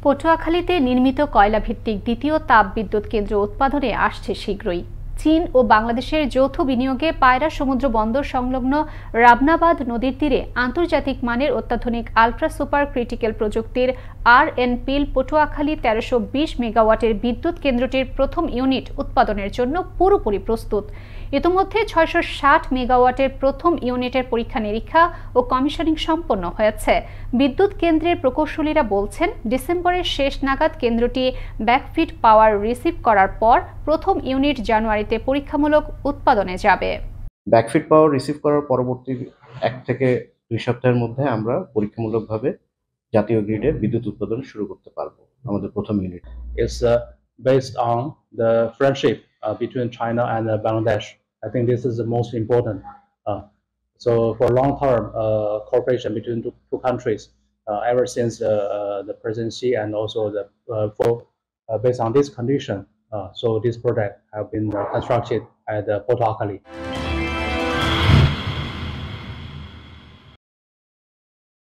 পটুয়াখালীতে নির্মিত কয়লাভিত্তিক দ্বিতীয় তাপবিদ্যুৎ কেন্দ্র উৎপাদনে আসছে শীঘ্রই। চীন ও বাংলাদেশের যৌথ বিনিয়োগে পায়রা সমুদ্র বন্দর সংলগ্ন রাবনাবাদ নদীর তীরে আন্তর্জাতিক মানের অত্যাধুনিক আলট্রা সুপার ক্রিটিক্যাল প্রযুক্তির আরএনপিএল পটুয়াখালী ১৩২০ মেগাওয়াটের বিদ্যুৎ কেন্দ্রটির প্রথম ইউনিট উৎপাদনের জন্য পুরোপুরি প্রস্তুত। ইতিমধ্যে ৬৬০ মেগাওয়াটের প্রথম ইউনিটের পরীক্ষা নিরীক্ষা ও কমিশনিং সম্পন্ন হয়েছে। বিদ্যুৎ কেন্দ্রের প্রকৌশলীরা বলছেন, ডিসেম্বরের শেষ নাগাদ কেন্দ্রটি ব্যাকফিট পাওয়ার রিসিভ করার পর প্রথম ইউনিট জানুয়ারিতে পরীক্ষামূলক উৎপাদনে যাবে। ব্যাকফিট পাওয়ার রিসিভ করার পরবর্তী ১ থেকে ২ সপ্তাহের মধ্যে আমরা পরীক্ষামূলকভাবে জাতীয় গ্রিডে বিদ্যুৎ উৎপাদন শুরু করতে পারবো। আমাদের প্রথম unit is based on the friendship between China and Bangladesh. I think this is the most important. So for long-term cooperation between two countries, ever since the presidency and also based on this condition, so this project have been constructed at Port Akali.